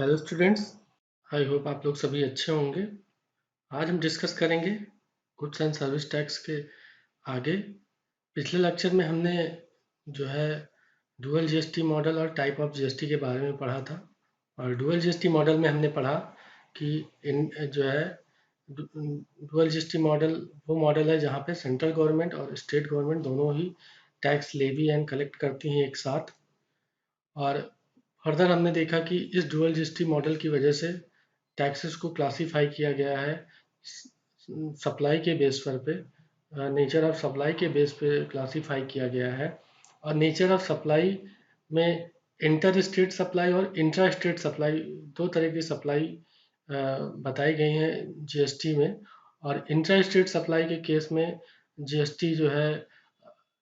Hello students, I hope आप लोग सभी अच्छे होंगे। आज हम डिस्कस करेंगे गुड्स एंड सर्विस टैक्स के आगे। पिछले लेक्चर में हमने जो है डुअल जीएसटी मॉडल और टाइप ऑफ जीएसटी के बारे में पढ़ा था। और डुअल जीएसटी मॉडल में हमने पढ़ा कि इन जो है डुअल जीएसटी मॉडल वो मॉडल है जहाँ पे सेंट्रल गवर्नमेंट और स्टेट गवर्नमेंट दोनों ही टैक्स लेवी एंड कलेक्ट करती हैं एक साथ। और फर्दर हमने देखा कि इस डुअल जीएसटी मॉडल की वजह से टैक्सेस को क्लासिफाई किया गया है सप्लाई के बेस पर पे, नेचर ऑफ सप्लाई के बेस पे क्लासिफाई किया गया है। और नेचर ऑफ सप्लाई में इंटर स्टेट सप्लाई और इंट्रा स्टेट सप्लाई दो तरह की सप्लाई बताई गई हैं जीएसटी में। और इंट्रा स्टेट सप्लाई के केस में जीएसटी जो है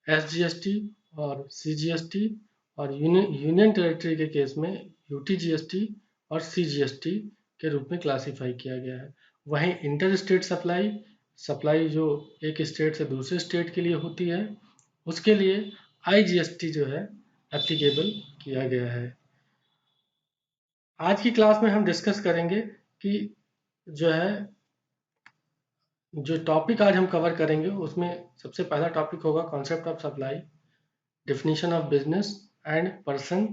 एसजीएसटी और सीजीएसटी, और यूनियन टेरिटरी के केस में यूटीजीएसटी और सीजीएसटी के रूप में क्लासिफाई किया गया है। वहीं इंटर स्टेट सप्लाई सप्लाई जो एक स्टेट से दूसरे स्टेट के लिए होती है, उसके लिए आईजीएसटी जो है एप्लीकेबल किया गया है। आज की क्लास में हम डिस्कस करेंगे कि जो है जो टॉपिक आज हम कवर करेंगे उसमें सबसे पहला टॉपिक होगा concept of supply, definition of business and person.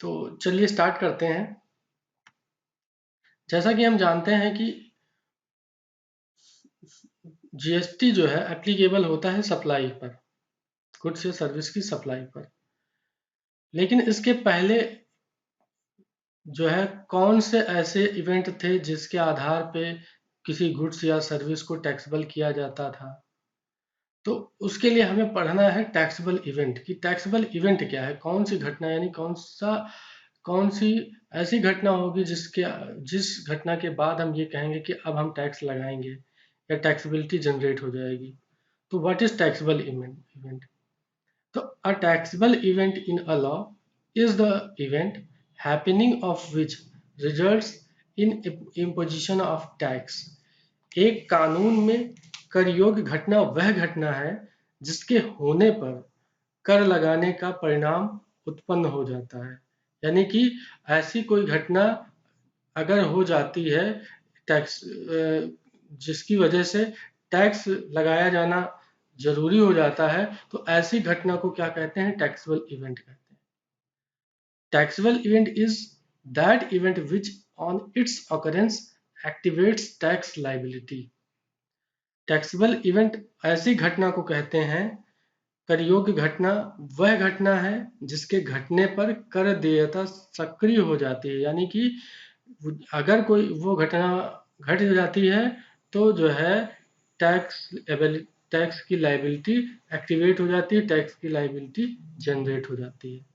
तो चलिए स्टार्ट करते हैं। जैसा कि हम जानते हैं कि जीएसटी जो है एप्लीकेबल होता है सप्लाई पर, गुड्स या सर्विस की सप्लाई पर। लेकिन इसके पहले जो है कौन से ऐसे इवेंट थे जिसके आधार पे किसी गुड्स या सर्विस को टैक्सेबल किया जाता था। तो उसके लिए हमें पढ़ना है टैक्सेबल इवेंट की टैक्सेबल इवेंट क्या है, कौन सी घटना यानी कौन सी ऐसी घटना होगी जिस घटना के बाद हम ये कहेंगे कि अब हम टैक्स लगाएंगे या टैक्सेबिलिटी जनरेट हो जाएगी। तो व्हाट इज टैक्सेबल इवेंट? तो a taxable event in a law is the event happening of which results in imposition of tax। एक कानून में कर योग्य घटना वह घटना है जिसके होने पर कर लगाने का परिणाम उत्पन्न हो जाता है। यानी कि ऐसी कोई घटना अगर हो जाती है टैक्स जिसकी वजह से टैक्स लगाया जाना जरूरी हो जाता है, तो ऐसी घटना को क्या कहते हैं? टैक्सेबल इवेंट कहते हैं। Taxable event is that event which on it's occurrence activates tax liability. Taxable event ऐसी घटना को कहते हैं, कर योग्य घटना वह घटना है जिसके घटने पर कर देयता सक्रिय हो जाती है। यानी कि अगर कोई वो घटना घट जाती है तो जो है टैक्स की लाइबिलिटी एक्टिवेट हो जाती है, टैक्स की लाइबिलिटी जनरेट हो जाती है।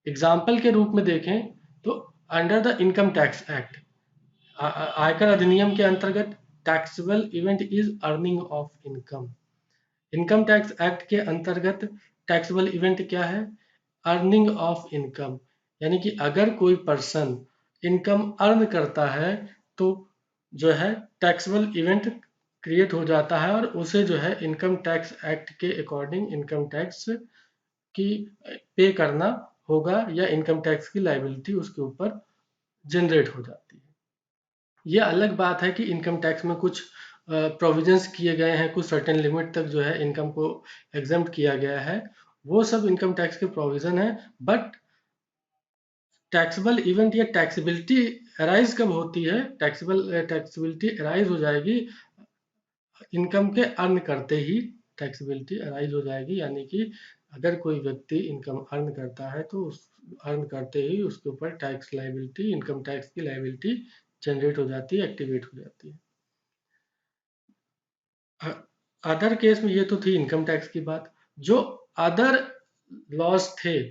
एग्जाम्पल के रूप में देखें तो under the income tax act, आयकर अधिनियम के अंतर्गत taxable event is earning of income. Income tax act के अंतर्गत टैक्सेबल इवेंट क्या है? Earning of income. यानी कि अगर कोई पर्सन इनकम अर्न करता है तो जो है टैक्सेबल इवेंट क्रिएट हो जाता है और उसे जो है इनकम टैक्स एक्ट के अकॉर्डिंग इनकम टैक्स की पे करना होगा या इनकम टैक्स की लाइबिलिटी उसके ऊपर जनरेट हो जाती है। ये अलग बात है कि इनकम टैक्स में कुछ प्रोविजंस किए गए हैं, कुछ सर्टेन लिमिट तक जो है इनकम को एग्जम्प्ट किया गया है, वो सब इनकम टैक्स के प्रोविजन है। बट टैक्सेबल इवेंट या टैक्सेबिलिटी अराइज कब होती है? टैक्सेबिलिटी अराइज हो जाएगी इनकम के अर्न करते ही टैक्सेबिलिटी अराइज हो जाएगी। यानी कि अगर कोई व्यक्ति इनकम अर्न करता है तो उस अर्न करते ही उसके ऊपर टैक्स लाइबिलिटी, इनकम टैक्स की लाइबिलिटी जनरेट हो जाती है, एक्टिवेट हो जाती है। अदर केस में ये तो थी इनकम टैक्स की बात। जो अदर लॉज थे,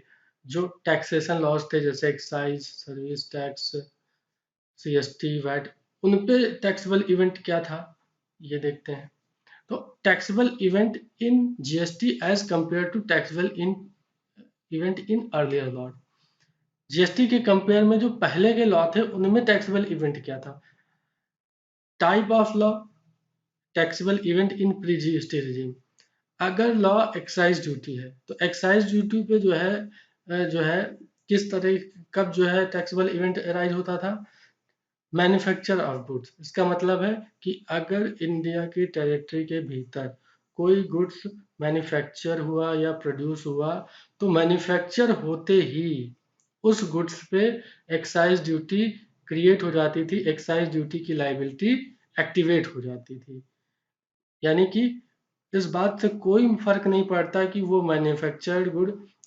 जो टैक्सेशन लॉज थे, जैसे excise, service tax, CST, VAT, उन पे टैक्सेबल इवेंट क्या था ये देखते हैं। तो taxable event in GST as compare to taxable in event in earlier law. GST के कंपेयर में जो पहले के लॉ थे उनमें टैक्सेबल इवेंट क्या था? Type of law, taxable event in pre GST regime. अगर लॉ एक्साइज ड्यूटी है तो एक्साइज ड्यूटी पे जो है किस तरह कब जो है टैक्सेबल इवेंट अराइज होता था? Manufacture of goods. इसका मतलब है कि अगर इंडिया की टेरिटरी के भीतर कोई गुड्स मैन्युफैक्चर हुआ या प्रोड्यूस हुआ, तो मैन्युफैक्चर होते ही उस गुड्स पे एक्साइज ड्यूटी क्रिएट हो जाती थी, एक्साइज ड्यूटी की लाइबिलिटी एक्टिवेट हो जाती थी। यानी कि इस बात से कोई फर्क नहीं पड़ता कि वो मैन्युफैक्चर्ड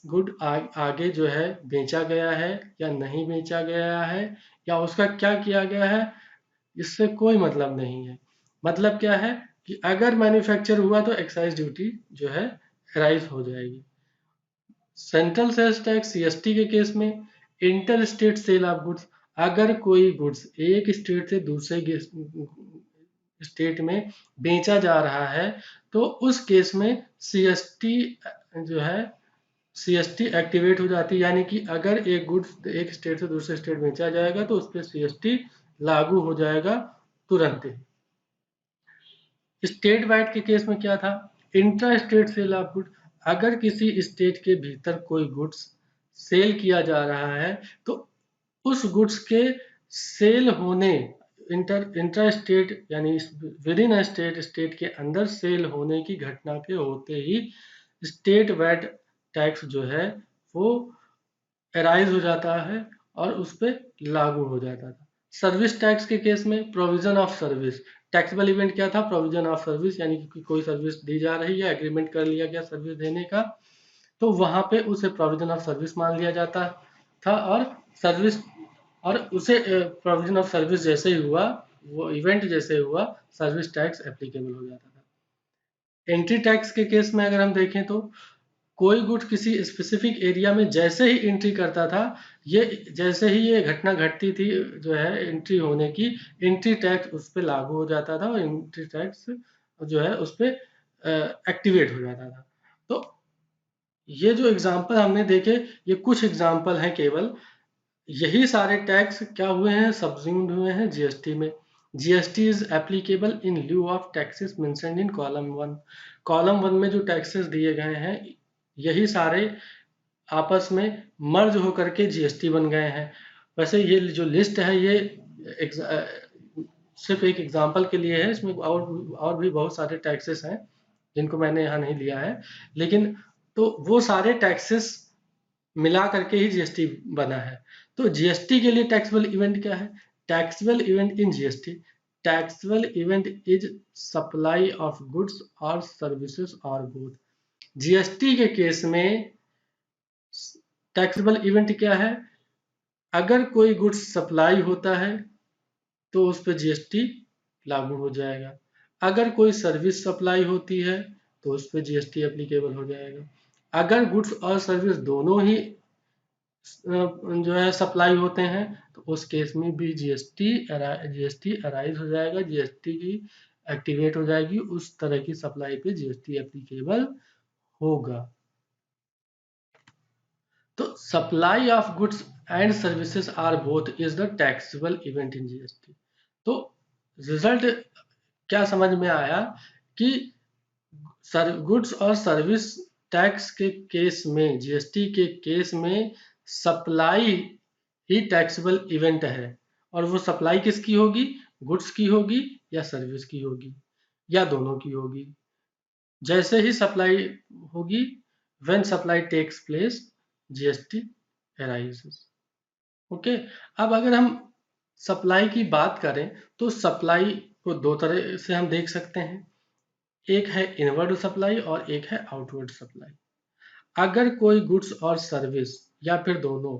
गुड आगे जो है बेचा गया है या नहीं बेचा गया है, या उसका क्या किया गया है, इससे कोई मतलब नहीं है। मतलब क्या है कि अगर मैन्युफैक्चर हुआ तो एक्साइज ड्यूटी जो है राइज हो जाएगी। सेंट्रल सेल्स टैक्स सीएसटी के केस में inter state sale of goods, अगर कोई गुड्स एक स्टेट से दूसरे स्टेट में बेचा जा रहा है तो उस केस में सीएसटी जो है सीएसटी एक्टिवेट हो जाती है। यानी कि अगर एक गुड्स एक स्टेट से दूसरे स्टेट बेचा जाएगा तो उस पर सीएसटी लागू हो जाएगा तुरंत ही। स्टेट वाइड के केस में क्या था? Intra state sale of goods, अगर किसी स्टेट के भीतर कोई गुड्स सेल किया जा रहा है तो उस गुड्स के सेल होने इंट्रा स्टेट यानी विद इन स्टेट के अंदर सेल होने की घटना के होते ही स्टेट वाइड टैक्स जो है वो अराइज हो जाता है और उस पर लागू हो जाता था। सर्विस टैक्स के केस में provision of service, taxable event क्या था? प्रोविजन ऑफ सर्विस, यानी कि कोई सर्विस दी जा रही है, एग्रीमेंट कर लिया गया सर्विस देने का, तो वहां पे उसे प्रोविजन ऑफ सर्विस मान लिया जाता था और सर्विस और उसे प्रोविजन ऑफ सर्विस जैसे ही हुआ, वो इवेंट जैसे हुआ, सर्विस टैक्स एप्लीकेबल हो जाता था। एंट्री टैक्स के केस में अगर हम देखें तो कोई गुड किसी स्पेसिफिक एरिया में जैसे ही एंट्री करता था, ये जैसे ही ये घटना घटती थी जो है एंट्री होने की, एंट्री टैक्स उस पर लागू हो जाता था और एंट्री टैक्स जो है उस पर एक्टिवेट हो जाता था। तो ये जो एग्जांपल हमने देखे, ये कुछ एग्जांपल हैं केवल। यही सारे टैक्स क्या हुए हैं? सब्ज्यूम्ड हुए हैं जीएसटी में। GST is applicable in lieu of taxes mentioned in column 1। Column 1 में जो टैक्सेस दिए गए हैं यही सारे आपस में मर्ज होकर के जीएसटी बन गए हैं। वैसे ये जो लिस्ट है ये सिर्फ एक एग्जांपल के लिए है, इसमें और भी बहुत सारे टैक्सेस हैं जिनको मैंने यहाँ नहीं लिया है, लेकिन तो वो सारे टैक्सेस मिला करके ही जीएसटी बना है। तो जीएसटी के लिए टैक्सेबल इवेंट क्या है? Taxable event in GST, taxable event is supply of goods और सर्विसेज और बोथ। जीएसटी के केस में टैक्सेबल इवेंट क्या है? अगर कोई गुड्स सप्लाई होता है तो उस पर जीएसटी लागू हो जाएगा। अगर कोई सर्विस सप्लाई होती है तो उस पर जीएसटी एप्लीकेबल हो जाएगा। अगर गुड्स और सर्विस दोनों ही जो है सप्लाई होते हैं तो उस केस में भी जीएसटी अराइज हो जाएगा, जीएसटी की एक्टिवेट हो जाएगी, उस तरह की सप्लाई पे जीएसटी एप्लीकेबल होगा। तो supply of goods and services are both is the taxable event in GST. तो रिजल्ट क्या समझ में आया कि गुड्स और सर्विस टैक्स के केस में, जीएसटी के केस में सप्लाई ही टैक्सेबल इवेंट है। और वो सप्लाई किसकी होगी? गुड्स की होगी या सर्विस की होगी या दोनों की होगी। जैसे ही सप्लाई होगी, when supply takes place GST arises. Okay. अब अगर हम सप्लाई की बात करें तो सप्लाई को दो तरह से हम देख सकते हैं, एक है इनवर्ड सप्लाई और एक है आउटवर्ड सप्लाई। अगर कोई गुड्स और सर्विस या फिर दोनों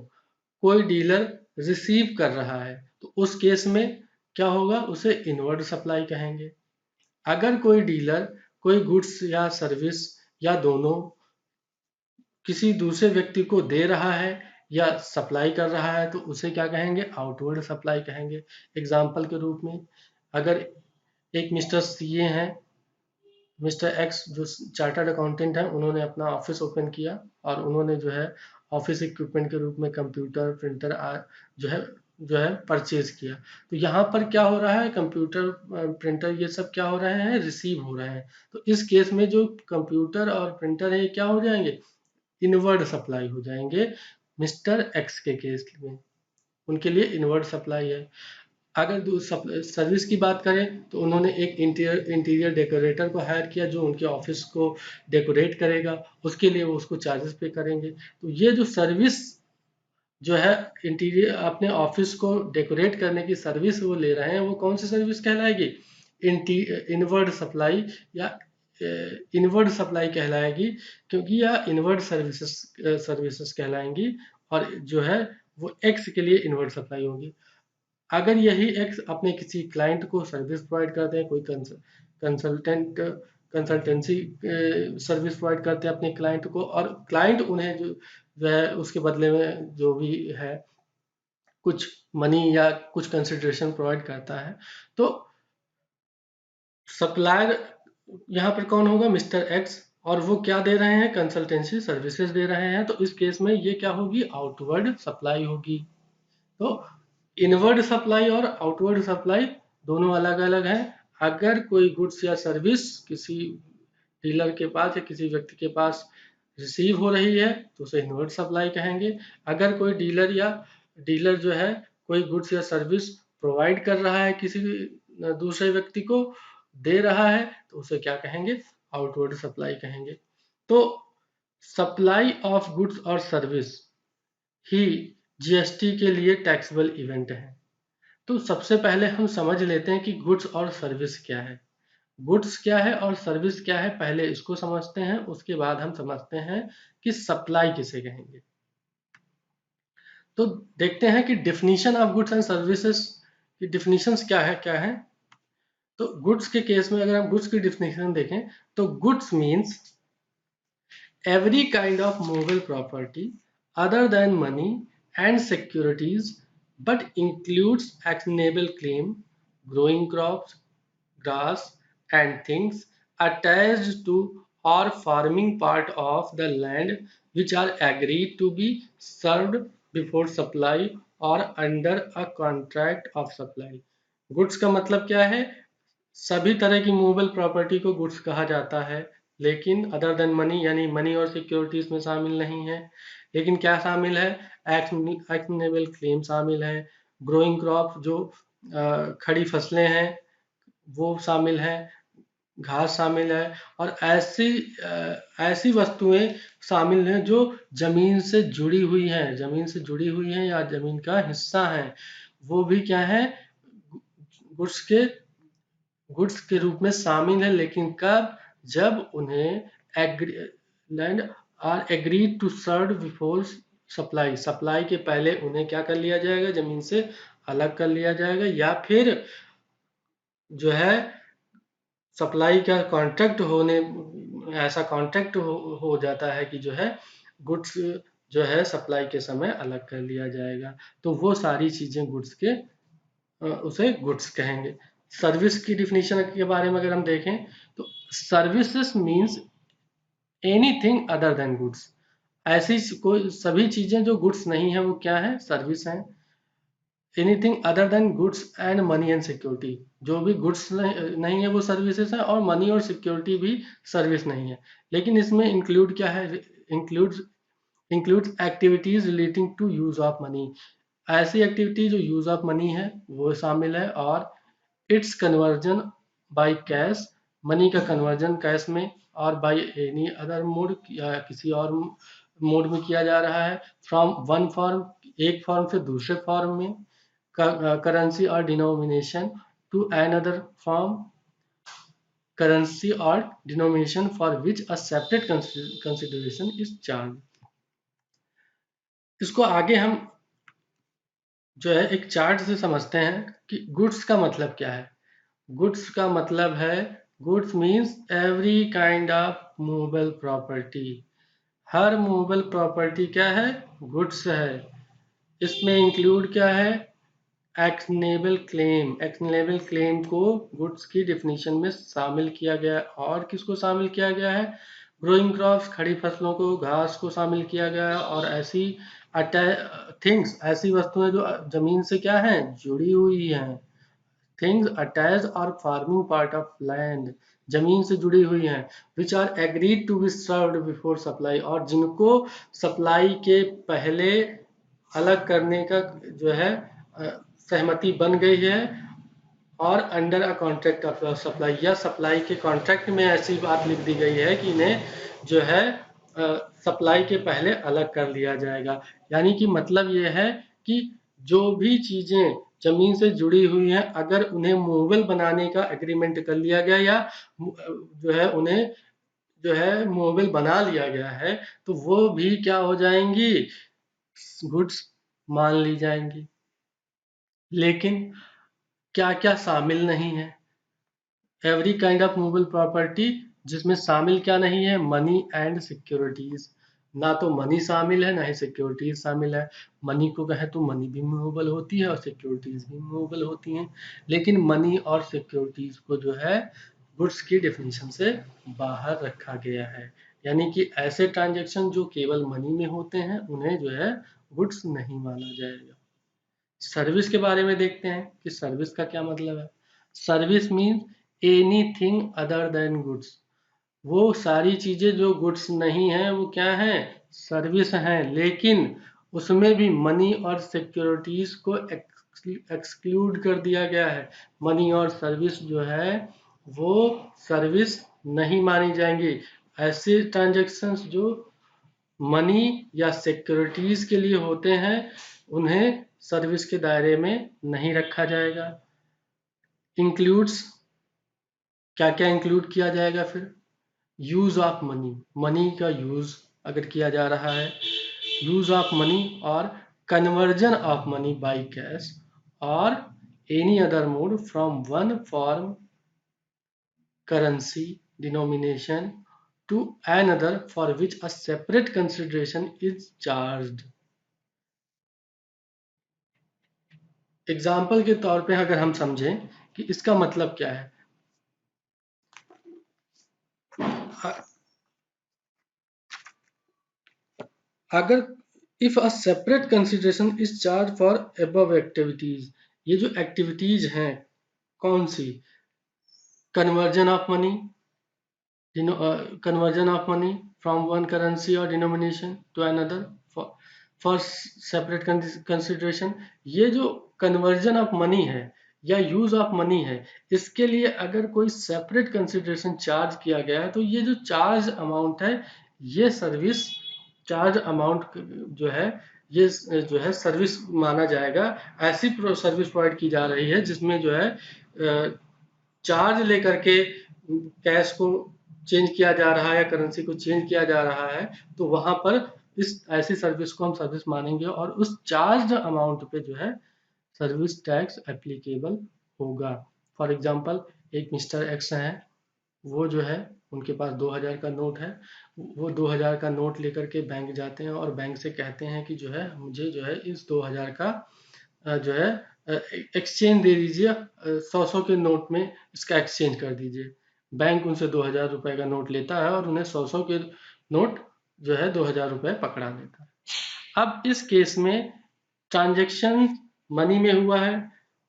कोई डीलर रिसीव कर रहा है तो उस केस में क्या होगा? उसे इनवर्ड सप्लाई कहेंगे। अगर कोई डीलर कोई गुड्स या सर्विस या दोनों किसी दूसरे व्यक्ति को दे रहा है या सप्लाई कर रहा है तो उसे क्या कहेंगे? आउटवर्ड सप्लाई कहेंगे। एग्जाम्पल के रूप में अगर एक मिस्टर सीए हैं, मिस्टर एक्स जो चार्टर्ड अकाउंटेंट है, उन्होंने अपना ऑफिस ओपन किया और उन्होंने जो है ऑफिस इक्विपमेंट के रूप में कंप्यूटर प्रिंटर जो है परचेज किया। तो यहाँ पर क्या हो रहा है? कंप्यूटर प्रिंटर ये सब क्या हो रहे हैं? रिसीव हो रहे हैं। तो इस केस में जो कंप्यूटर और प्रिंटर है ये क्या हो जाएंगे? इनवर्ड सप्लाई हो जाएंगे मिस्टर एक्स के केस में। उनके लिए इनवर्ड सप्लाई है। अगर सर्विस की बात करें तो उन्होंने एक इंटीरियर डेकोरेटर को हायर किया जो उनके ऑफिस को डेकोरेट करेगा, उसके लिए वो उसको चार्जेस पे करेंगे। तो ये जो सर्विस जो है इंटीरियर अपने ऑफिस को डेकोरेट करने की सर्विस वो ले रहे हैं, वो कौन सी सर्विस कहलाएगी? इनवर्ड सप्लाई या इनवर्ड सप्लाई कहलाएगी, क्योंकि यह इनवर्ड सर्विसेज कहलाएंगी और जो है वो एक्स के लिए इनवर्ड सप्लाई होगी। अगर यही एक्स अपने किसी क्लाइंट को सर्विस प्रोवाइड करते हैं, कोई कंसल्टेंसी सर्विस प्रोवाइड करते हैं अपने क्लाइंट को, और क्लाइंट उन्हें जो है उसके बदले में जो भी है कुछ मनी या कुछ कंसिडरेशन प्रोवाइड करता है, तो सप्लायर यहाँ पर कौन होगा? मिस्टर एक्स, और वो क्या दे रहे हैं? कंसल्टेंसी सर्विसेज दे रहे हैं। तो इस केस में ये क्या होगी? आउटवर्ड सप्लाई होगी। तो इनवर्ड सप्लाई और आउटवर्ड सप्लाई दोनों अलग अलग हैं। अगर कोई गुड्स या सर्विस किसी डीलर के पास या किसी व्यक्ति के पास रिसीव हो रही है तो उसे इनवर्ड सप्लाई कहेंगे। अगर कोई डीलर जो है कोई गुड्स या सर्विस प्रोवाइड कर रहा है किसी दूसरे व्यक्ति को, दे रहा है, तो उसे क्या कहेंगे? आउटवर्ड सप्लाई कहेंगे। तो सप्लाई ऑफ गुड्स और सर्विस ही जीएसटी के लिए टैक्सेबल इवेंट है। तो सबसे पहले हम समझ लेते हैं कि गुड्स और सर्विस क्या है। गुड्स क्या है और सर्विस क्या है, पहले इसको समझते हैं, उसके बाद हम समझते हैं कि सप्लाई किसे कहेंगे। तो देखते हैं कि definition of goods and services की डेफिनेशंस क्या है। तो गुड्स के केस में अगर हम गुड्स की डेफिनेशन देखें तो goods means every kind of movable property other than money and securities, but includes actionable claim, growing crops, grass and things attached to or forming part of the land which are agreed to be served before supply or under a contract of supply। Goods का मतलब क्या है? सभी तरह की movable property को goods कहा जाता है, लेकिन अदर देन मनी, यानी मनी और सिक्योरिटीज में शामिल नहीं है। लेकिन क्या शामिल है? एक्शनेबल क्लेम शामिल है, ग्रोइंग क्रॉप जो खड़ी फसलें हैं वो शामिल है, घास शामिल है, और ऐसी वस्तुएं शामिल हैं जो जमीन से जुड़ी हुई हैं या जमीन का हिस्सा है, वो भी क्या है? गुड्स के रूप में शामिल है। लेकिन कब? जब उन्हें land are agreed to serve before supply के पहले उन्हें क्या कर लिया जाएगा? जमीन से अलग कर लिया जाएगा, या फिर जो है सप्लाई का कॉन्ट्रैक्ट ऐसा कॉन्ट्रैक्ट हो जाता है कि जो है गुड्स जो है सप्लाई के समय अलग कर लिया जाएगा। तो वो सारी चीजें गुड्स के उसे गुड्स कहेंगे। सर्विस की डिफिनीशन के बारे में अगर हम देखें तो services means anything other than goods. ऐसी कोई सभी चीजें जो गुड्स नहीं है वो क्या है? सर्विस है। Anything other than goods and money and security, जो भी गुड्स नहीं है वो सर्विसेज है, और मनी और सिक्योरिटी भी सर्विस नहीं है। लेकिन इसमें इंक्लूड क्या है? Includes activities relating to use of money. ऐसी एक्टिविटी जो यूज ऑफ मनी है वो शामिल है, और its conversion by cash, money का कन्वर्जन कैश में, और बाय एनी अदर मोड या किसी और मोड में किया जा रहा है, फ्रॉम वन फॉर्म, एक फॉर्म से दूसरे फॉर्म में, करेंसी और denomination to another form, currency और denomination for which a separate consideration is charge. इसको आगे हम जो है एक चार्ट से समझते हैं कि गुड्स का मतलब क्या है। गुड्स का मतलब है, goods means every kind of movable property. Her movable property क्या है? गुड्स है। इसमें इंक्लूड क्या है? Actionable claim. एक्शनेबल क्लेम को गुड्स की डेफिनेशन में शामिल किया गया है। और किसको शामिल किया गया है? ग्रोइंग क्रॉप्स, खड़ी फसलों को, घास को शामिल किया गया है, और ऐसी थिंग्स, ऐसी वस्तुएं जो जमीन से क्या है? जुड़ी हुई हैं। थिंग्स अटैच और फार्मिंग पार्ट ऑफ लैंड, जमीन से जुड़ी हुई हैं, which are agreed to be served before supply, और जिनको सप्लाई के पहले अलग करने का जो है सहमति बन गई है, और under a contract of supply, या सप्लाई के कॉन्ट्रैक्ट में ऐसी बात लिख दी गई है कि इन्हें जो है सप्लाई के पहले अलग कर लिया जाएगा। यानी कि मतलब ये है कि जो भी चीजें जमीन से जुड़ी हुई हैं, अगर उन्हें मूवेबल बनाने का एग्रीमेंट कर लिया गया, या जो है उन्हें जो है मूवेबल बना लिया गया है, तो वो भी क्या हो जाएंगी, गुड्स मान ली जाएंगी। लेकिन क्या क्या शामिल नहीं है, every kind of movable property, जिसमें शामिल क्या नहीं है, मनी एंड सिक्योरिटीज। ना तो मनी शामिल है, ना ही सिक्योरिटीज शामिल है। मनी को कहे तो मनी भी मूवेबल होती है और सिक्योरिटीज भी मूवेबल होती हैं, लेकिन मनी और सिक्योरिटीज को जो है गुड्स की डेफिनेशन से बाहर रखा गया है। यानी कि ऐसे ट्रांजेक्शन जो केवल मनी में होते हैं, उन्हें जो है गुड्स नहीं माना जाएगा। सर्विस के बारे में देखते हैं कि सर्विस का क्या मतलब है। Service means anything other than goods. वो सारी चीजें जो गुड्स नहीं है वो क्या है, सर्विस हैं। लेकिन उसमें भी मनी और सिक्योरिटीज को एक्सक्लूड कर दिया गया है। मनी और सर्विस जो है वो सर्विस नहीं मानी जाएंगी। ऐसे ट्रांजेक्शन्स जो मनी या सिक्योरिटीज के लिए होते हैं, उन्हें सर्विस के दायरे में नहीं रखा जाएगा। इंक्लूड्स, क्या क्या इंक्लूड किया जाएगा फिर, यूज ऑफ मनी, मनी का यूज अगर किया जा रहा है, यूज ऑफ मनी और conversion of money by cash और any other mode from one form currency denomination to another for which a separate consideration is charged। Example के तौर पे अगर हम समझें कि इसका मतलब क्या है, अगर if a separate consideration is charge for above activities, ये जो एक्टिविटीज हैं कौन सी, conversion of money, conversion of money from one currency or denomination to another for separate consideration। ये जो conversion of money है या यूज ऑफ मनी है, इसके लिए अगर कोई सेपरेट कंसिडरेशन चार्ज किया गया है, तो ये जो चार्ज अमाउंट है, ये सर्विस चार्ज अमाउंट जो है, ये जो है सर्विस माना जाएगा। ऐसी सर्विस प्रोवाइड की जा रही है जिसमें जो है चार्ज लेकर के कैश को चेंज किया जा रहा है या करेंसी को चेंज किया जा रहा है, तो वहां पर इस ऐसी सर्विस को हम सर्विस मानेंगे, और उस चार्ज अमाउंट पे जो है सर्विस टैक्स एप्लीकेबल होगा। फॉर एग्जांपल, एक मिस्टर एक्स हैं, वो जो है उनके पास 2000 का नोट है। वो 2000 का नोट लेकर के बैंक जाते हैं और बैंक से कहते हैं कि जो है मुझे जो है इस 2000 का जो है एक्सचेंज दे दीजिए, 100 के नोट में इसका एक्सचेंज कर दीजिए। बैंक उनसे 2000 रुपए का नोट लेता है और उन्हें 100 के नोट जो है 2000 रुपए पकड़ा देता है। अब इस केस में ट्रांजेक्शन मनी में हुआ है,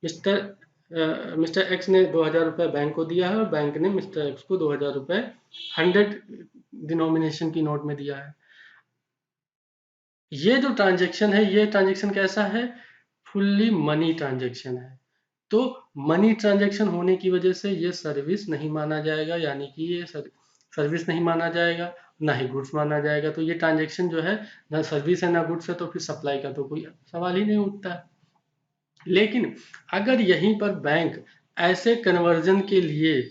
मिस्टर एक्स ने 2000 रुपए बैंक को दिया है और बैंक ने मिस्टर एक्स को 2000 रुपए 100 डिनोमिनेशन की नोट में दिया है। ये जो ट्रांजेक्शन है, ये ट्रांजेक्शन कैसा है, फुल्ली मनी ट्रांजेक्शन है। तो मनी ट्रांजेक्शन होने की वजह से ये सर्विस नहीं माना जाएगा, यानी कि ये सर्विस नहीं माना जाएगा, ना ही गुड्स माना जाएगा। तो ये ट्रांजेक्शन जो है ना सर्विस है ना गुड्स है, तो फिर सप्लाई का तो कोई सवाल ही नहीं उठता। लेकिन अगर यहीं पर बैंक ऐसे कन्वर्जन के लिए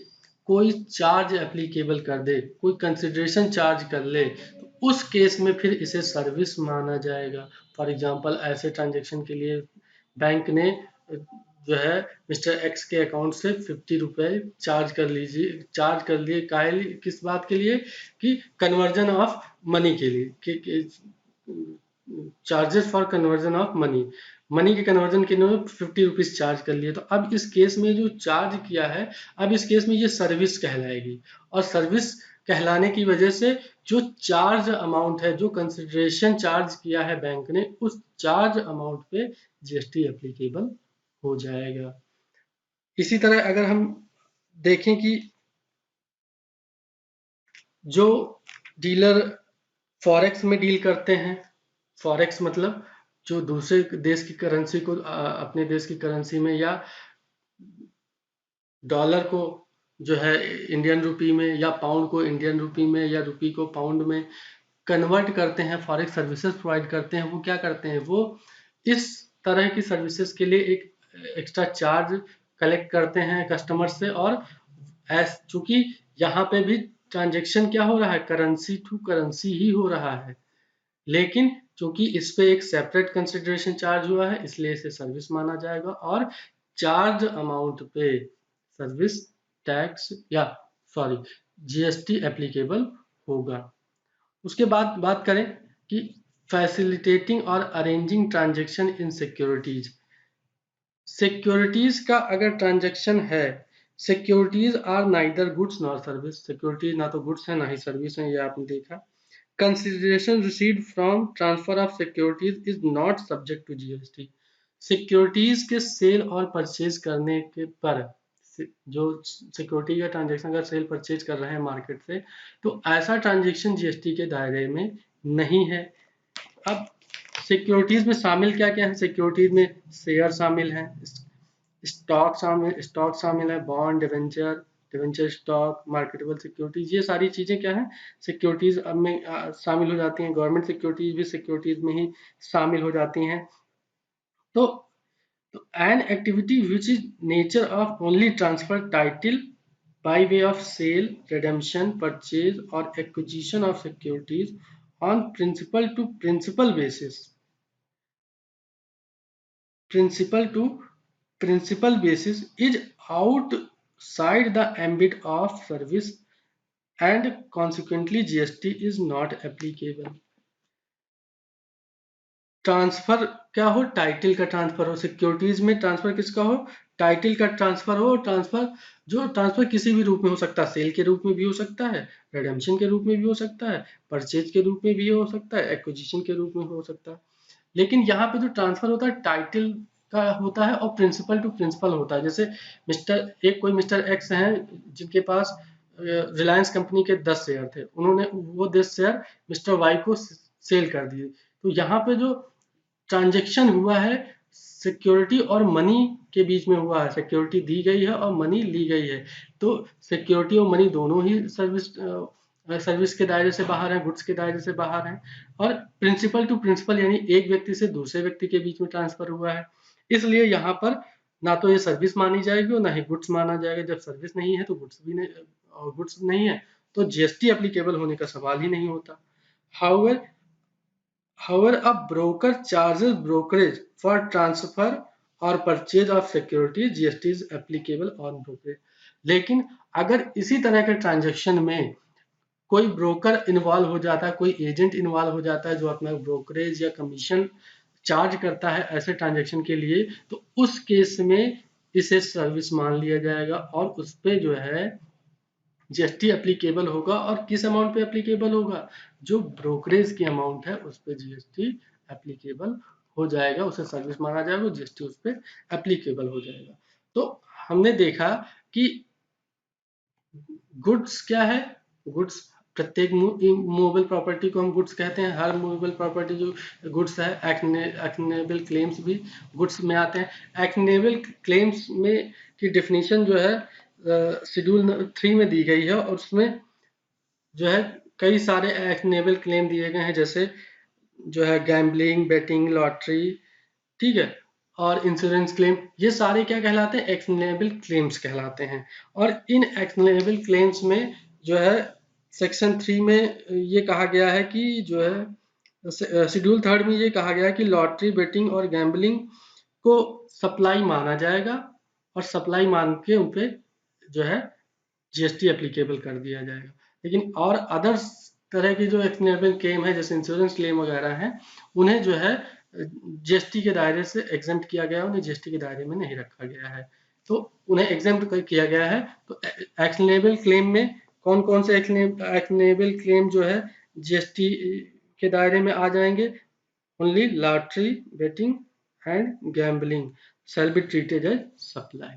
कोई चार्ज एप्लीकेबल कर दे, कोई कंसिडरेशन चार्ज कर ले, तो उस केस में फिर इसे सर्विस माना जाएगा। फॉर एग्जांपल, ऐसे ट्रांजेक्शन के लिए बैंक ने जो है मिस्टर एक्स के अकाउंट से 50 रुपए चार्ज कर लिए, किस बात के लिए, कि कन्वर्जन ऑफ मनी के लिए, charges for conversion of money, money के कन्वर्जन के लिए 50 रुपीज चार्ज कर लिए। तो अब इस केस में जो चार्ज किया है, अब इस केस में ये सर्विस कहलाएगी, और सर्विस कहलाने की वजह से जो चार्ज अमाउंट है, जो कंसिडरेशन चार्ज किया है बैंक ने, उस चार्ज अमाउंट पे जीएसटी एप्लीकेबल हो जाएगा। इसी तरह अगर हम देखें कि जो डीलर फॉरेक्स में डील करते हैं, फॉरेक्स मतलब जो दूसरे देश की करेंसी को अपने देश की करेंसी में, या डॉलर को जो है इंडियन रुपी में, या पाउंड को इंडियन रुपी में, या रुपी को पाउंड में कन्वर्ट करते हैं, फॉरेक्स सर्विसेज प्रोवाइड करते हैं, वो क्या करते हैं, वो इस तरह की सर्विसेज के लिए एक एक्स्ट्रा चार्ज कलेक्ट करते हैं कस्टमर से। और चूंकि यहाँ पे भी ट्रांजेक्शन क्या हो रहा है, करेंसी टू करेंसी ही हो रहा है, लेकिन चूंकि इस पे एक सेपरेट कंसिडरेशन चार्ज हुआ है, इसलिए इसे सर्विस माना जाएगा, और चार्ज अमाउंट पे सर्विस टैक्स या सॉरी जीएसटी एप्लीकेबल होगा। उसके बाद बात करें कि फैसिलिटेटिंग और arranging transaction in securities. Securities का अगर ट्रांजैक्शन है, securities are neither goods nor service, securities ना तो गुड्स है ना ही सर्विस है, ये आपने देखा। Consideration received from transfer of securities is not subject to GST. Securities के सेल और परचेज करने के पर, जो सिक्योरिटी का ट्रांजैक्शन अगर सेल परचेज कर रहे हैं मार्केट से, तो ऐसा ट्रांजैक्शन जीएसटी के दायरे में नहीं है। अब सिक्योरिटीज में शामिल क्या क्या है, सिक्योरिटीज में शेयर शामिल है, स्टॉक शामिल है, bond, debenture, debenture stock, marketable securities, ये सारी चीजें क्या है, सिक्योरिटीज अब में शामिल हो जाती हैं। गवर्नमेंट सिक्योरिटीज भी सिक्योरिटीज में ही शामिल हो जाती हैं। तो an activity which is nature of only transfer title by way of sale, redemption, purchase or acquisition of securities on principal to principal basis is outside the ambit of service and consequently GST is not applicable। Transfer क्या हो, title का transfer हो, securities में transfer किसका हो, title का transfer हो। Transfer किसी भी रूप में हो सकता है, सेल के रूप में भी हो सकता है, रिडेम्पशन के रूप में भी हो सकता है, परचेज के रूप में भी हो सकता है, एक्विजिशन के रूप में हो सकता है। लेकिन यहाँ पे जो ट्रांसफर होता है टाइटल का होता है और प्रिंसिपल टू प्रिंसिपल होता है। जैसे कोई मिस्टर एक्स हैं जिनके पास रिलायंस कंपनी के 10 शेयर थे, उन्होंने वो 10 शेयर मिस्टर वाई को सेल कर दिए। तो यहाँ पे जो ट्रांजेक्शन हुआ है सिक्योरिटी और मनी के बीच में हुआ है, सिक्योरिटी दी गई है और मनी ली गई है, तो सिक्योरिटी और मनी दोनों ही सर्विस के दायरे से बाहर है, गुड्स के दायरे से बाहर है। और प्रिंसिपल टू प्रिंसिपल यानी एक व्यक्ति से दूसरे व्यक्ति के बीच में ट्रांसफर हुआ है, इसलिए यहाँ पर ना तो ये सर्विस मानी जाएगी और ना ही गुड्स माना जाएगा। जब सर्विस नहीं है तो गुड्स नहीं है, तो जीएसटी एप्लीकेबल होने का सवाल ही नहीं होता। However, a broker charges brokerage for transfer or purchase of security, GST is applicable on brokerage। लेकिन अगर इसी तरह के ट्रांजैक्शन में कोई ब्रोकर इन्वॉल्व हो जाता है, कोई एजेंट इन्वॉल्व हो जाता है जो अपना ब्रोकरेज या कमीशन चार्ज करता है ऐसे ट्रांजैक्शन के लिए, तो उस केस में इसे सर्विस मान लिया जाएगा और उस पे जो है जीएसटी एप्लीकेबल होगा। और किस अमाउंट पे एप्लीकेबल होगा, जो ब्रोकरेज की अमाउंट है उस पे जीएसटी एप्लीकेबल हो जाएगा, उसे सर्विस माना जाएगा, जीएसटी उस पे एप्लीकेबल हो जाएगा। तो हमने देखा कि गुड्स क्या है, गुड्स प्रत्येक मूवेबल प्रॉपर्टी को हम गुड्स कहते हैं। हर मूवेबल प्रॉपर्टी जो गुड्स है, एक्शनेबल क्लेम्स भी गुड्स में आते हैं। एक्शनेबल क्लेम्स में की डेफिनेशन जो है शेड्यूल 3 में दी गई है, और उसमें जो है कई सारे एक्शनेबल क्लेम दिए गए हैं, जैसे जो है गैम्बलिंग, बेटिंग, लॉटरी, ठीक है, और इंश्योरेंस क्लेम, ये सारे क्या कहलाते हैं, एक्शनेबल क्लेम्स कहलाते हैं। और इन एक्शनेबल क्लेम्स में जो है सेक्शन 3 में ये कहा गया है कि जो है शेड्यूल 3 में ये कहा गया है कि लॉटरी, बेटिंग और गैम्बलिंग को सप्लाई माना जाएगा, और सप्लाई मान के उन पे जो है जीएसटी एप्लीकेबल कर दिया जाएगा। लेकिन और अदर्स तरह की जो एक्शनेबल क्लेम है, जैसे इंश्योरेंस क्लेम वगैरह हैं, उन्हें जो है जीएसटी के दायरे से एग्जेम्प्ट किया गया है, उन्हें जीएसटी के दायरे में नहीं रखा गया है, तो उन्हें एग्जेम्प्ट किया गया है। तो एक्शनेबल क्लेम में कौन कौन से एक्शनेबल क्लेम जो है जीएसटी के दायरे में आ जाएंगे, only lottery, betting and gambling shall be treated as supply.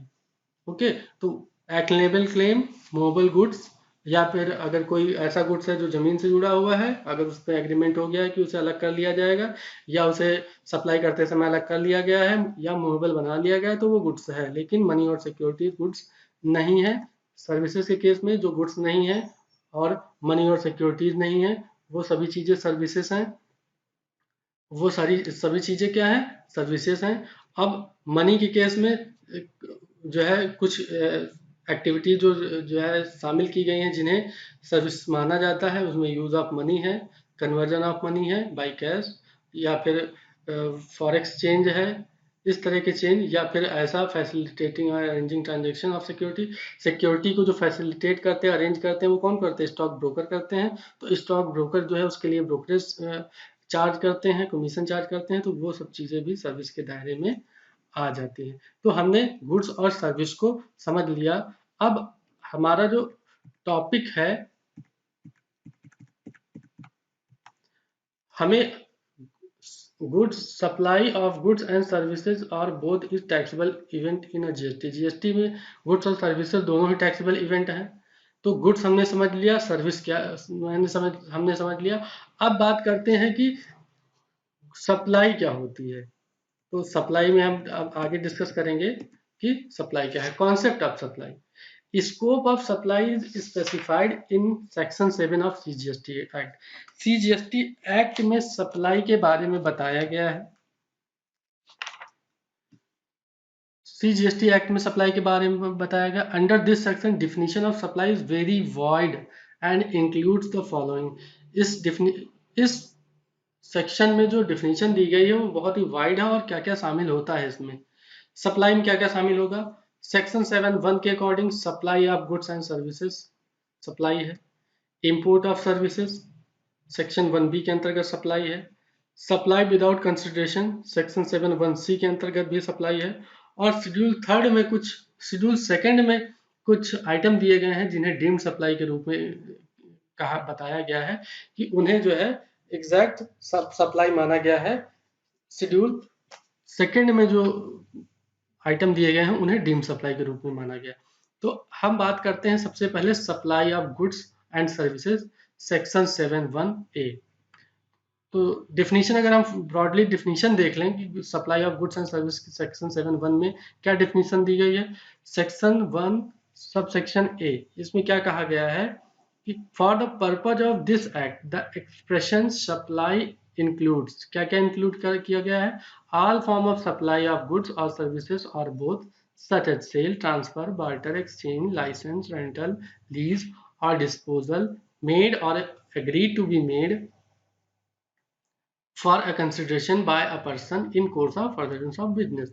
Okay, तो एक्शनेबल क्लेम, मूवेबल गुड्स, या फिर अगर कोई ऐसा गुड्स है जो जमीन से जुड़ा हुआ है, अगर उस पर एग्रीमेंट हो गया है कि उसे अलग कर लिया जाएगा, या उसे सप्लाई करते समय अलग कर लिया गया है, या मूवेबल बना लिया गया है, तो वो गुड्स है। लेकिन मनी और सिक्योरिटी गुड्स नहीं है। सर्विसेज के केस में जो गुड्स नहीं है और मनी और सिक्योरिटीज नहीं है, वो सभी चीजें सर्विसेज हैं। वो सारी सभी चीजें क्या है, सर्विसेज हैं। अब मनी के केस में जो है कुछ एक्टिविटी जो है शामिल की गई हैं जिन्हें सर्विस माना जाता है। उसमें यूज ऑफ मनी है, कन्वर्जन ऑफ मनी है बाय कैश, या फिर फॉरेक्स चेंज है, इस तरह के चेंज, या फिर ऐसा फैसिलिटेटिंग और arranging transaction of security. Security को जो फैसिलिटेट करते हैं, अरेंज करते हैं, वो कौन करते हैं, स्टॉक ब्रोकर करते हैं। तो स्टॉक ब्रोकर जो है उसके लिए ब्रोकरेज चार्ज करते हैं, कमीशन चार्ज करते हैं, तो वो सब चीजें भी सर्विस के दायरे में आ जाती हैं। तो हमने गुड्स और सर्विस को समझ लिया। अब हमारा जो टॉपिक है, हमें goods, supply of goods and services और both is taxable event in GST. GST में गुड्स और सर्विसेज दोनों ही टैक्सेबल इवेंट हैं। तो गुड्स हमने समझ लिया, सर्विस क्या हमने समझ लिया। अब बात करते हैं कि सप्लाई क्या होती है। तो सप्लाई में हम अब आगे डिस्कस करेंगे कि सप्लाई क्या है, concept of supply. Scope of supply is specified in section 7 of CGST act. CGST act में सप्लाई के बारे में बताया गया है। सीजीएसटी एक्ट में सप्लाई के बारे में बताया गया। Under this section definition of supply is very wide and includes the following. इस सेक्शन में जो डिफिनीशन दी गई है वो बहुत ही वाइड है, और क्या क्या शामिल होता है इसमें। सप्लाई में क्या क्या शामिल होगा। सेक्शन 7(1) के according supply of goods and services supply है। Import of services section 1(b) के अंतर्गत सप्लाई है। Supply without consideration section 7(1)(c) के अंतर्गत भी सप्लाई है। और शेड्यूल सेकंड में कुछ आइटम दिए गए हैं जिन्हें डीम्ड सप्लाई के रूप में बताया गया है कि उन्हें जो है एग्जैक्ट सप्लाई माना गया है। शेड्यूल सेकंड में जो आइटम दिए गए हैं उन्हें डीम्ड सप्लाई के रूप में माना गया। तो हम बात करते हैं सबसे पहले supply of goods and services section 7(1)(a)। तो डिफिनीशन अगर हम ब्रॉडली डिफिनीशन देख लें कि supply of goods and service section 7(1) में क्या डिफिनीशन दी गई है। सेक्शन 1 सब सेक्शन ए, इसमें क्या कहा गया है कि for the purpose of this act the expression supply includes, क्या क्या इंक्लूड किया गया है, all form of supply of goods और सर्विसेज और both such as sale, transfer, barter, exchange, license, rental, lease or disposal made or agreed to be made for a consideration by a person in course of furtherance of business.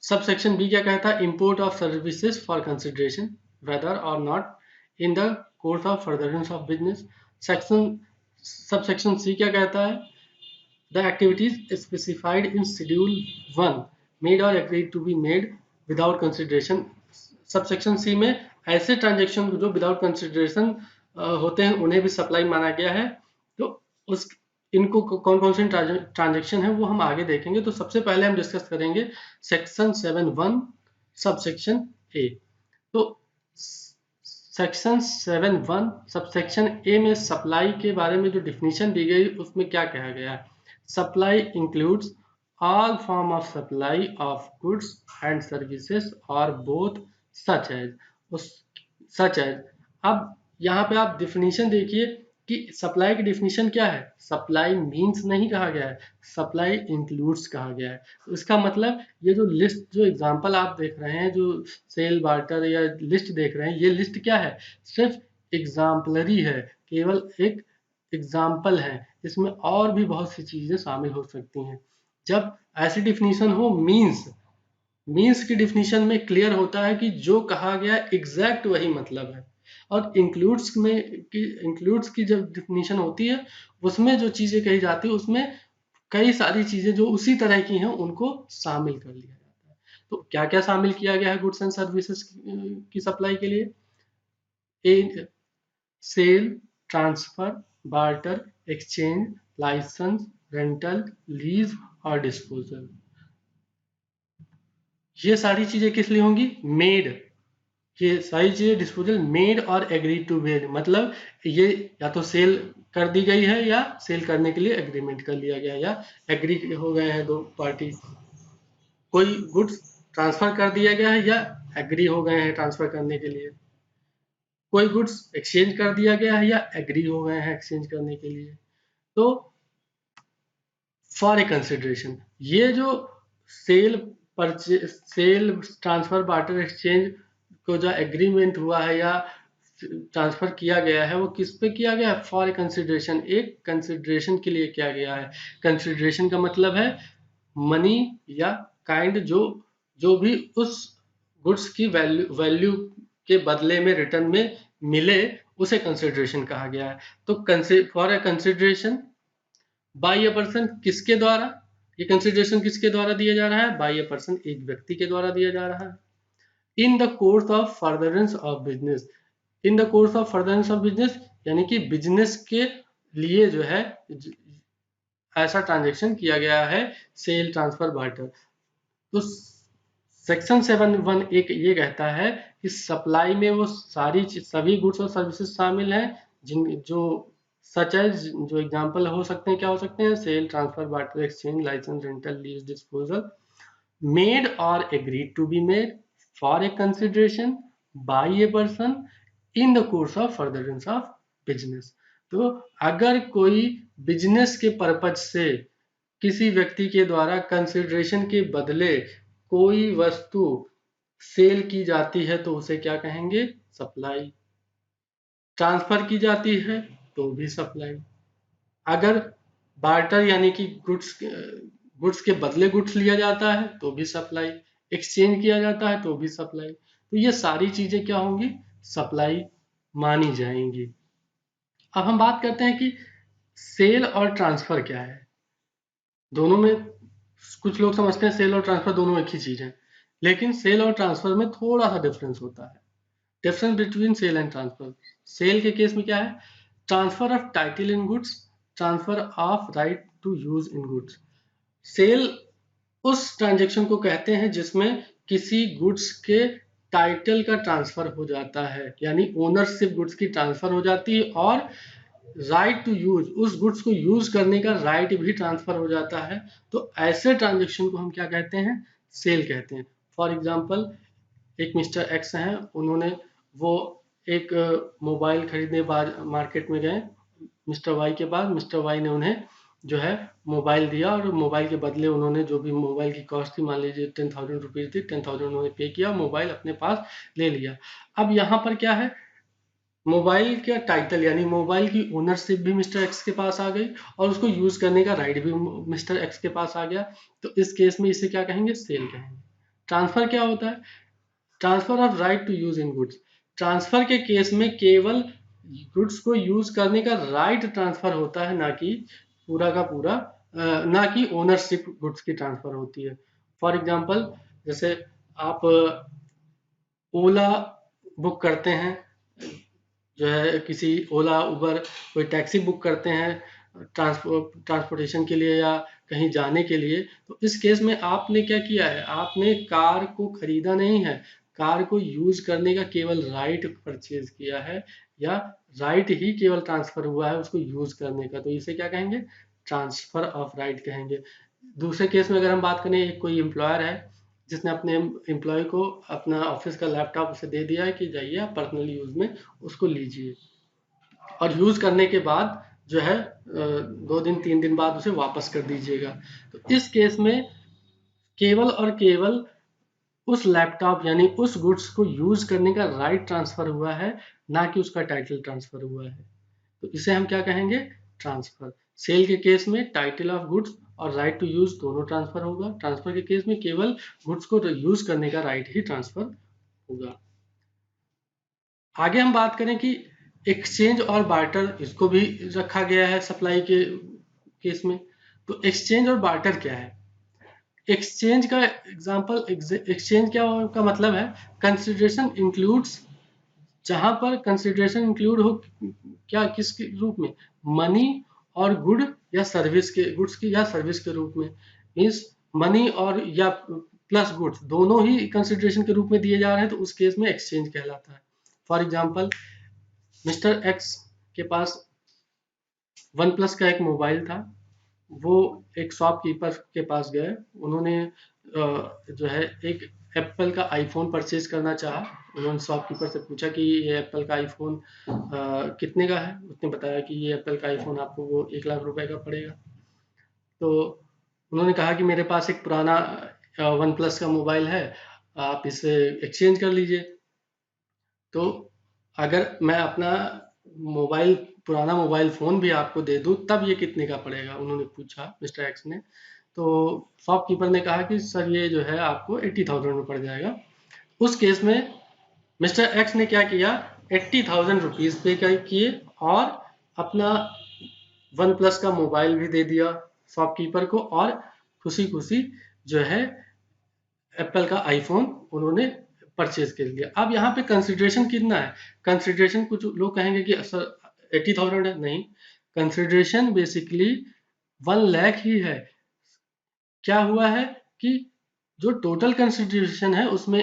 Subsection B क्या कहता है, import of services for consideration whether or not in the course of furtherance of business. Subsection C क्या कहता है, the activities specified in schedule 1 made or agreed to be made without consideration. Subsection C में ऐसे transaction जो without consideration होते हैं उन्हें भी सप्लाई माना गया है। तो उस इनको कौन कौन से ट्रांजेक्शन है वो हम आगे देखेंगे। तो सबसे पहले हम डिस्कस करेंगे सेक्शन 7(1) सबसेक्शन ए। तो सेक्शन 7(1) सबसेक्शन ए में सप्लाई के बारे में जो डिफिनीशन दी गई उसमें क्या कहा गया है, supply includes all form of supply of goods and services और बोथ सच एज। अब यहाँ पे आप डिफिनीशन देखिए कि सप्लाई की डिफिनीशन क्या है। सप्लाई मीन्स नहीं कहा गया है, सप्लाई इंक्लूड्स कहा गया है। तो इसका मतलब ये जो लिस्ट, जो एग्जांपल आप देख रहे हैं, जो सेल बार्टर या लिस्ट देख रहे हैं, ये लिस्ट क्या है, सिर्फ एग्जाम्पलरी है, केवल एक एग्जाम्पल है। इसमें और भी बहुत सी चीजें शामिल हो सकती हैं। जब ऐसी डिफिनीशन हो, मीन्स की डिफिनीशन में क्लियर होता है कि जो कहा गया एग्जैक्ट वही मतलब है। और इंक्लूड्स की जब डिफिनीशन होती है उसमें जो चीजें कही जाती है उसमें कई सारी चीजें जो उसी तरह की हैं उनको शामिल कर लिया जाता है। तो क्या क्या शामिल किया गया है गुड्स एंड सर्विसेज की सप्लाई के लिए, sale, transfer, barter, exchange, licence, rental, lease और डिस्पोजल। ये सारी चीजें किस लिए होंगी, मेड, ये सारी चीजें डिस्पोजल मेड और एग्री टू मेड, मतलब ये या तो सेल कर दी गई है या सेल करने के लिए एग्रीमेंट कर लिया गया या एग्री हो गए हैं दो पार्टी, कोई गुड्स ट्रांसफर कर दिया गया है या एग्री हो गए हैं ट्रांसफर करने के लिए, कोई गुड्स एक्सचेंज कर दिया गया है या एग्री हो गए हैं एक्सचेंज करने के लिए। तो फॉर ए कंसिडरेशन, ये जो sale purchase, sale transfer barter exchange को जो एग्रीमेंट हुआ है या ट्रांसफर किया गया है वो किस पे किया गया है? फॉर ए कंसिडरेशन, एक कंसिडरेशन के लिए किया गया है। कंसिडरेशन का मतलब है मनी या काइंड, जो भी उस गुड्स की वैल्यू के बदले में रिटर्न में मिले उसे कंसिडरेशन कहा गया है। तो for a consideration by a person, किसके द्वारा ये कंसिडरेशन किसके द्वारा दिया जा रहा है? बाय ए पर्सन, एक व्यक्ति के द्वारा दिया जा रहा है। इन the course of furtherance of business, in the course of furtherance of business यानी कि बिजनेस के लिए जो है ऐसा ट्रांजेक्शन किया गया है सेल ट्रांसफर बार्टर। तो सेक्शन 7(1) एक ये कहता है कि सप्लाई में वो सारी सभी गुड्स और सर्विसेज शामिल हैं जिन जो सच है, जो एग्जांपल हो सकते हैं, क्या हो सकते हैं? Sale, transfer, barter, exchange, licence, rental, lease, disposal, made और agreed to be made for a consideration by a person in the course of furtherance of business. तो अगर कोई बिजनेस के पर्पज से किसी व्यक्ति के द्वारा कंसिडरेशन के बदले कोई वस्तु सेल की जाती है तो उसे क्या कहेंगे? सप्लाई। ट्रांसफर की जाती है तो भी सप्लाई। अगर बार्टर यानी कि गुड्स के बदले गुड्स लिया जाता है तो भी सप्लाई, एक्सचेंज किया जाता है तो भी सप्लाई। तो ये सारी चीजें क्या होंगी? सप्लाई मानी जाएंगी। अब हम बात करते हैं कि सेल और ट्रांसफर क्या है। दोनों में कुछ लोग समझते हैं सेल और ट्रांसफर दोनों एक ही चीज है, लेकिन सेल और ट्रांसफर में थोड़ा सा डिफरेंस होता है। Difference between sale and transfer, sale के केस में क्या है? Transfer of title in goods, transfer of right to use in goods. Sale उस ट्रांजेक्शन को कहते हैं जिसमें किसी गुड्स के टाइटल का ट्रांसफर हो जाता है, यानी ओनरशिप गुड्स की ट्रांसफर हो जाती है और राइट टू यूज, उस गुड्स को यूज करने का राइट भी ट्रांसफर हो जाता है। तो ऐसे ट्रांजेक्शन को हम क्या कहते हैं? सेल कहते हैं। फॉर एग्जाम्पल, एक मिस्टर एक्स हैं, उन्होंने वो एक मोबाइल खरीदने मार्केट में गए मिस्टर वाई के पास। मिस्टर वाई ने उन्हें जो है मोबाइल दिया और मोबाइल के बदले उन्होंने जो भी मोबाइल की कॉस्ट थी, मान लीजिए 10,000 रुपीज थी, 10,000 उन्होंने पे किया, मोबाइल अपने पास ले लिया। अब यहाँ पर क्या है? मोबाइल का टाइटल यानी मोबाइल की ओनरशिप भी मिस्टर एक्स के पास आ गई और उसको यूज करने का राइट भी मिस्टर एक्स के पास आ गया। तो इस केस में इसे क्या कहेंगे? सेल कहेंगे। ट्रांसफर क्या होता है? Transfer of right to use in goods. Transfer के केस में केवल गुड्स को यूज करने का राइट ट्रांसफर होता है, ना कि पूरा का पूरा ना कि ओनरशिप गुड्स की ट्रांसफर होती है। फॉर एग्जांपल, जैसे आप ओला बुक करते हैं, जो है किसी ओला उबर कोई टैक्सी बुक करते हैं ट्रांसपोर्टेशन के लिए या कहीं जाने के लिए, तो इस केस में आपने क्या किया है? आपने कार को खरीदा नहीं है, कार को यूज करने का केवल राइट परचेज किया है या राइट ही केवल ट्रांसफर हुआ है उसको यूज करने का। तो इसे क्या कहेंगे? ट्रांसफर ऑफ राइट कहेंगे। दूसरे केस में अगर हम बात करें, एक कोई एम्प्लॉयर है जिसने अपने एम्प्लॉय को अपना ऑफिस का लैपटॉप उसे दे दिया है कि जाइए आप पर्सनल यूज में उसको लीजिए, और यूज करने के बाद जो है 2 दिन 3 दिन बाद उसे वापस कर दीजिएगा। तो इस केस में केवल और केवल उस लैपटॉप यानी उस गुड्स को यूज करने का राइट ट्रांसफर हुआ है, ना कि उसका टाइटल ट्रांसफर हुआ है। तो इसे हम क्या कहेंगे? ट्रांसफर। सेल के केस में टाइटल ऑफ गुड्स और राइट टू यूज दोनों ट्रांसफर होगा। ट्रांसफर के केस में केवल गुड्स को यूज करने का राइट ही ट्रांसफर होगा। आगे हम बात करें कि एक्सचेंज और बार्टर, इसको भी रखा गया है सप्लाई के केस में। तो एक्सचेंज और बार्टर क्या है? एक्सचेंज का एग्जांपल, एक्सचेंज क्या का मतलब है? कंसिडरेशन इंक्लूड्स, जहां पर कंसिडरेशन इंक्लूड हो क्या, किस रूप में? मनी और गुड या सर्विस के, गुड्स की या सर्विस के रूप में। मीन्स मनी और या प्लस गुड्स दोनों ही कंसिडरेशन के रूप में दिए जा रहे हैं तो उस केस में एक्सचेंज कहलाता है। फॉर एग्जाम्पल, मिस्टर एक्स के पास वन प्लस का एक मोबाइल था, वो एक शॉपकीपर के पास गए, उन्होंने जो है एक एप्पल का आईफोन परचेज करना चाहा। उन्होंने शॉपकीपर से पूछा कि ये एप्पल का आईफोन कितने का है। उसने बताया कि ये एप्पल का आईफोन आपको वो 1 लाख रुपए का पड़ेगा। तो उन्होंने कहा कि मेरे पास एक पुराना वन प्लस का मोबाइल है, आप इसे एक्सचेंज कर लीजिए। तो अगर मैं अपना मोबाइल पुराना मोबाइल फ़ोन भी आपको दे दूँ तब ये कितने का पड़ेगा, उन्होंने पूछा मिस्टर एक्स ने। तो शॉपकीपर ने कहा कि सर ये जो है आपको 80,000 में पड़ जाएगा। उस केस में मिस्टर एक्स ने क्या किया, 80,000 रुपीज़ पे किए और अपना वन प्लस का मोबाइल भी दे दिया शॉपकीपर को, और खुशी खुशी जो है एप्पल का आईफोन उन्होंने परचेज कर लिया। अब यहाँ पे कंसिडरेशन कितना है, कंसिडरेशन कुछ लोग कहेंगे कि सर 80,000 है, नहीं, कंसिडरेशन बेसिकली 1 लाख ही है। क्या हुआ है कि जो टोटल कंसिडरेशन है उसमें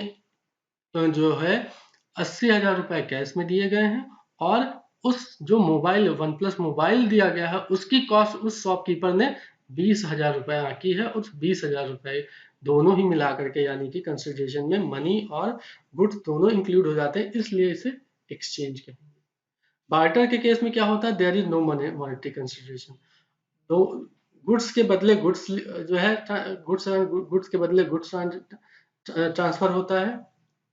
जो है 80,000 रुपए कैश में दिए गए हैं, और उस जो मोबाइल वन प्लस मोबाइल दिया गया है उसकी कॉस्ट उस शॉपकीपर ने 20,000 रुपए आकी है। उस 20,000 रुपए दोनों ही मिला करके, यानी कि कंसिडरेशन में मनी और गुड्स दोनों इंक्लूड हो जाते हैं, इसलिए इसे एक्सचेंज कहेंगे। बार्टर के केस में क्या होता है, there is no monetary consideration. तो गुड्स के बदले गुड्स जो है, गुड्स के बदले गुड्स ट्रांसफर होता है,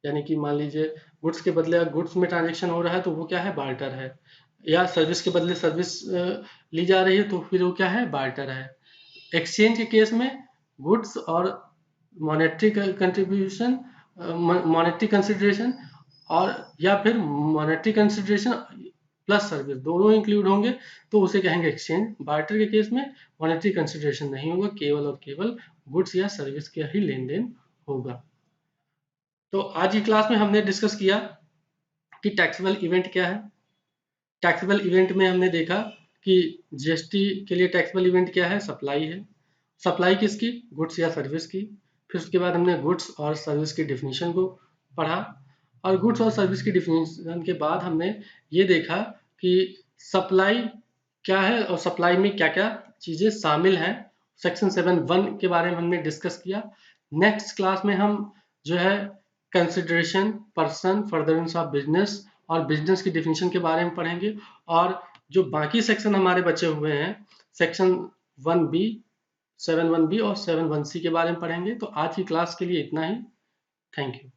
यानी कि मान लीजिए गुड्स के बदले गुड्स में ट्रांजेक्शन हो रहा है तो वो क्या है, बार्टर है। या सर्विस के बदले सर्विस ली जा रही है तो फिर वो क्या है, बार्टर है। एक्सचेंज के केस में गुड्स और मॉनेटरी कंट्रीब्यूशन, मॉनेटरी कंसिडरेशन, और या फिर मॉनेटरी कंसिडरेशन प्लस सर्विस दोनों इंक्लूड होंगे तो उसे कहेंगे एक्सचेंज। बार्टर के केस में मॉनेटरी कंसिडरेशन नहीं होगा, केवल और केवल गुड्स या सर्विस का ही लेन देन होगा। तो आज की क्लास में हमने डिस्कस किया कि टैक्सेबल इवेंट क्या है। टैक्सेबल इवेंट में हमने देखा कि जीएसटी के लिए टैक्सेबल इवेंट क्या है, सप्लाई है। सप्लाई किसकी, गुड्स या सर्विस की। फिर उसके बाद हमने गुड्स और सर्विस की डिफिनीशन को पढ़ा, और गुड्स और सर्विस की डिफिनीशन के बाद हमने ये देखा कि सप्लाई क्या है और सप्लाई में क्या क्या चीज़ें शामिल हैं। सेक्शन 7(1) के बारे में हमने डिस्कस किया। नेक्स्ट क्लास में हम जो है consideration, person, furtherance of business और बिजनेस की डिफिनीशन के बारे में पढ़ेंगे, और जो बाकी सेक्शन हमारे बचे हुए हैं, सेक्शन 1B, 7(1)B और 7(1)C के बारे में पढ़ेंगे। तो आज की क्लास के लिए इतना ही। Thank you.